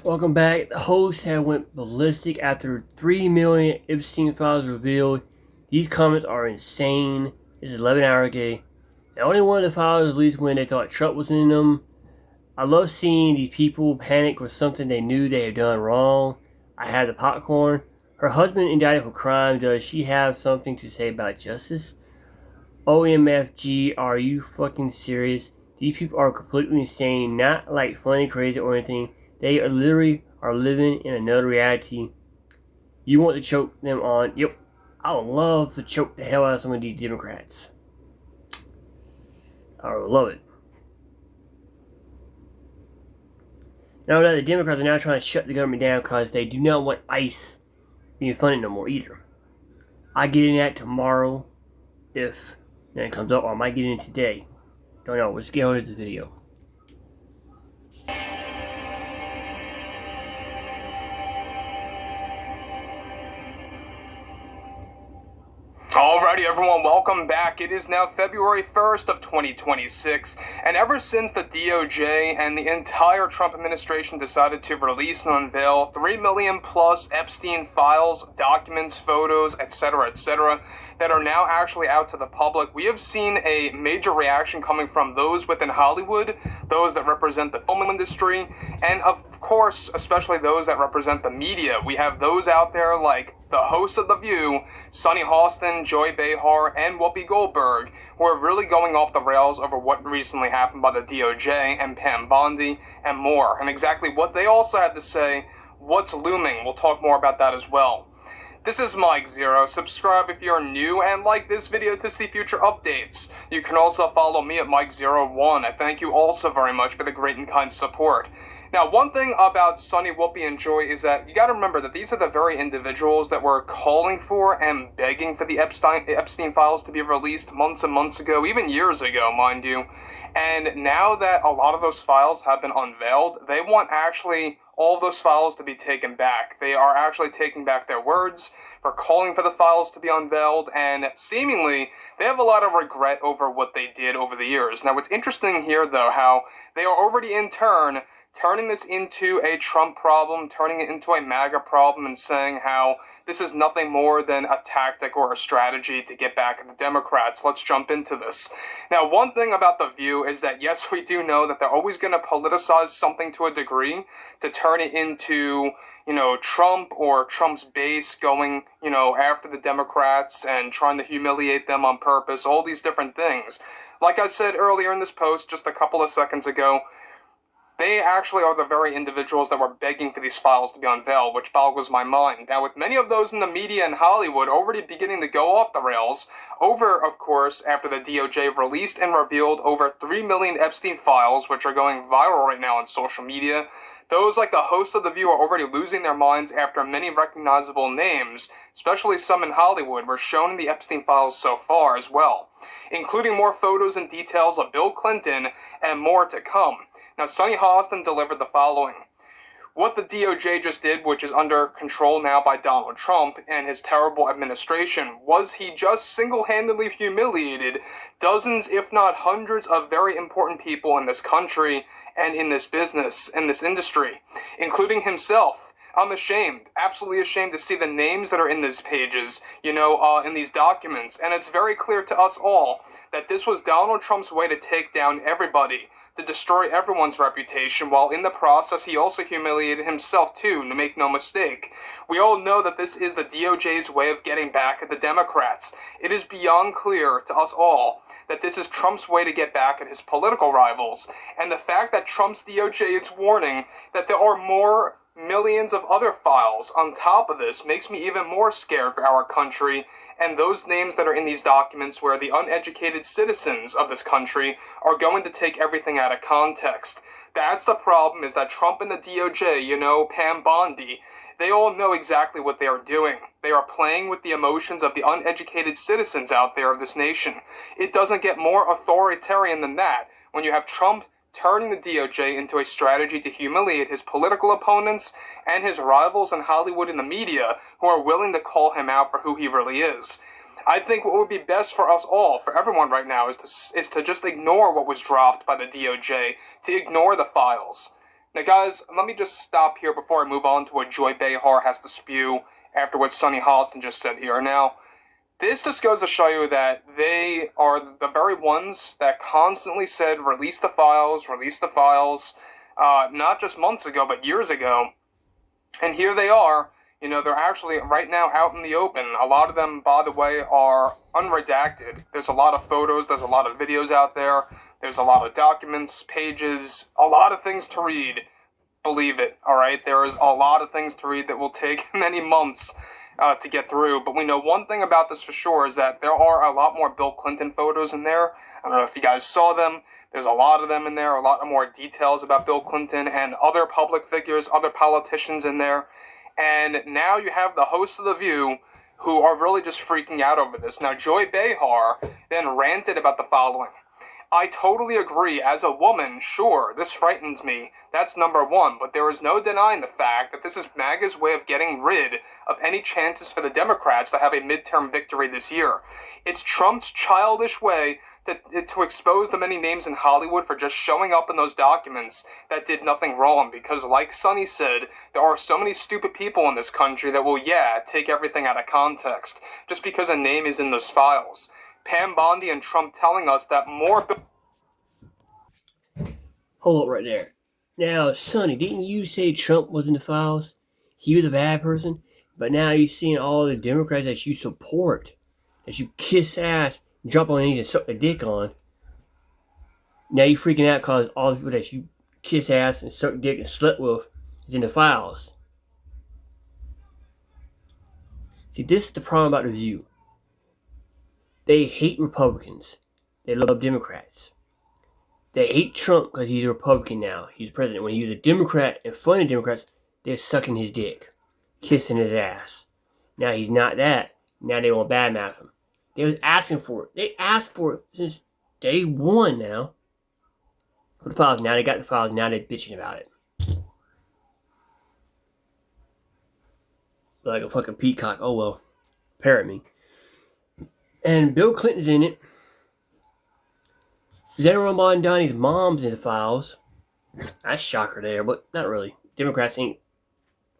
Welcome back. The host had went ballistic after 3 million Epstein files revealed. These comments are insane. This is 11 hours ago. Now, only one of the files released when they thought Trump was in them. I love seeing these people panic with something they knew they had done wrong. I had the popcorn. Her husband indicted for crime. Does she have something to say about justice? OMFG, are you fucking serious? These people are completely insane, not like funny, crazy, or anything. They are literally living in another reality. You want to choke them on? Yep. I would love to choke the hell out of some of these Democrats. I would love it. Now that the Democrats are now trying to shut the government down because they do not want ICE being funded no more either. I get in that tomorrow if it comes up, or I might get in today. Don't know. Let's get on with the video. Alrighty everyone, welcome back. It is now February 1st of 2026, and ever since the DOJ and the entire Trump administration decided to release and unveil 3 million plus Epstein files, documents, photos, etc., that are now actually out to the public, we have seen a major reaction coming from those within Hollywood, those that represent the film industry, and of course, especially those that represent the media. We have those out there like the hosts of The View, Sunny Hostin, Joy Behar, and Whoopi Goldberg, who are really going off the rails over what recently happened by the DOJ and Pam Bondi and more, and exactly what they also had to say, what's looming. We'll talk more about that as well. This is Mike Zero. Subscribe if you're new and like this video to see future updates. You can also follow me at Mike01. I thank you also very much for the great and kind support. Now, one thing about Sunny, Whoopi, and Joy is that you gotta remember that these are the very individuals that were calling for and begging for the Epstein files to be released months and months ago, even years ago, mind you. And now that a lot of those files have been unveiled, they want actually all those files to be taken back. They are actually taking back their words for calling for the files to be unveiled, and seemingly they have a lot of regret over what they did over the years. Now, what's interesting here, though, how they are already in turn turning this into a Trump problem, turning it into a MAGA problem, and saying how this is nothing more than a tactic or a strategy to get back at the Democrats. Let's jump into this. Now, one thing about The View is that, yes, we do know that they're always going to politicize something to a degree to turn it into, Trump or Trump's base going, after the Democrats and trying to humiliate them on purpose, all these different things. Like I said earlier in this post, just a couple of seconds ago, they actually are the very individuals that were begging for these files to be unveiled, which boggles my mind. Now, with many of those in the media in Hollywood already beginning to go off the rails, of course, after the DOJ released and revealed over 3 million Epstein files, which are going viral right now on social media, those like the hosts of The View are already losing their minds after many recognizable names, especially some in Hollywood, were shown in the Epstein files so far as well, including more photos and details of Bill Clinton and more to come. Now, Sunny Hostin delivered the following. What the DOJ just did, which is under control now by Donald Trump and his terrible administration, was he just single-handedly humiliated dozens, if not hundreds, of very important people in this country and in this business, in this industry, including himself. I'm ashamed, absolutely ashamed to see the names that are in these pages, in these documents, and it's very clear to us all that this was Donald Trump's way to take down everybody, to destroy everyone's reputation, while in the process he also humiliated himself too, to make no mistake. We all know that this is the DOJ's way of getting back at the Democrats. It is beyond clear to us all that this is Trump's way to get back at his political rivals, and the fact that Trump's DOJ is warning that there are more millions of other files on top of this makes me even more scared for our country and those names that are in these documents, where the uneducated citizens of this country are going to take everything out of context. That's the problem, is that Trump and the DOJ, Pam Bondi, they all know exactly what they are doing. They are playing with the emotions of the uneducated citizens out there of this nation. It doesn't get more authoritarian than that when you have Trump turning the DOJ into a strategy to humiliate his political opponents and his rivals in Hollywood and the media, who are willing to call him out for who he really is. I think what would be best for us all, for everyone right now, is to just ignore what was dropped by the DOJ, to ignore the files. Now, guys, let me just stop here before I move on to what Joy Behar has to spew after what Sonny Holliston just said here. Now, this just goes to show you that they are the very ones that constantly said, release the files, not just months ago, but years ago. And here they are. You know, they're actually right now out in the open. A lot of them, by the way, are unredacted. There's a lot of photos, there's a lot of videos out there, there's a lot of documents, pages, a lot of things to read. Believe it, alright? There is a lot of things to read that will take many months to get through. But we know one thing about this for sure is that there are a lot more Bill Clinton photos in there. I don't know if you guys saw them. There's a lot of them in there, a lot more details about Bill Clinton and other public figures, other politicians in there. And now you have the hosts of The View who are really just freaking out over this. Now, Joy Behar then ranted about the following. I totally agree. As a woman, sure, this frightens me. That's number one. But there is no denying the fact that this is MAGA's way of getting rid of any chances for the Democrats to have a midterm victory this year. It's Trump's childish way to expose the many names in Hollywood for just showing up in those documents that did nothing wrong. Because like Sonny said, there are so many stupid people in this country that will, take everything out of context just because a name is in those files. Pam Bondi and Trump telling us that more... Hold up right there. Now, Sonny, didn't you say Trump was in the files? He was a bad person? But now you're seeing all the Democrats that you support, that you kiss ass, jump on knees and suck the dick on. Now you freaking out because all the people that you kiss ass and suck dick and slept with is in the files. See, this is the problem about The View. They hate Republicans. They love Democrats. They hate Trump because he's a Republican now. He's president. When he was a Democrat and funding Democrats, they're sucking his dick, kissing his ass. Now he's not that. Now they want to badmouth him. They was asking for it. They asked for it since day one now. For the files. Now they got the files. Now they're bitching about it. Like a fucking peacock. Oh well. Parrot me. And Bill Clinton's in it. General Mondani's mom's in the files. That's a shocker there, but not really. Democrats ain't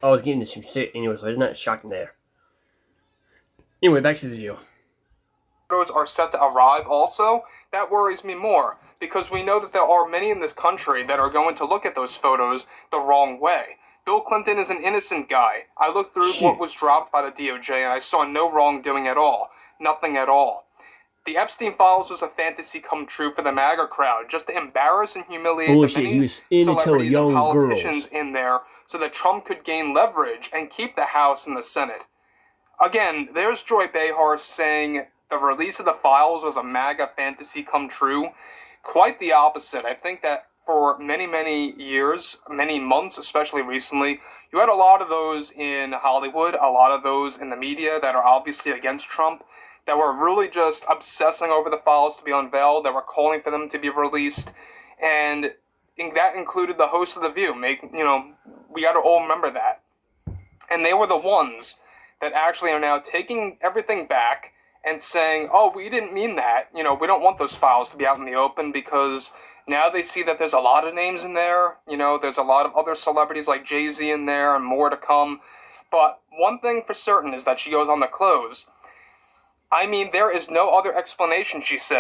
always getting into some shit anyway, so it's not shocking there. Anyway, back to The View. Photos are set to arrive also. That worries me more, because we know that there are many in this country that are going to look at those photos the wrong way. Bill Clinton is an innocent guy. I looked through what was dropped by the DOJ and I saw no wrongdoing at all. Nothing at all. The Epstein files was a fantasy come true for the MAGA crowd, just to embarrass and humiliate the many celebrities and politicians in there so that Trump could gain leverage and keep the House and the Senate. Again, there's Joy Behar saying the release of the files was a MAGA fantasy come true. Quite the opposite. I think that for many, many years, many months, especially recently, you had a lot of those in Hollywood, a lot of those in the media that are obviously against Trump, that were really just obsessing over the files to be unveiled, that were calling for them to be released, and that included the host of The View. We got to all remember that. And they were the ones that actually are now taking everything back and saying, oh, we didn't mean that. We don't want those files to be out in the open because now they see that there's a lot of names in there. There's a lot of other celebrities like Jay-Z in there and more to come. But one thing for certain is that she goes on the close. There is no other explanation, she says.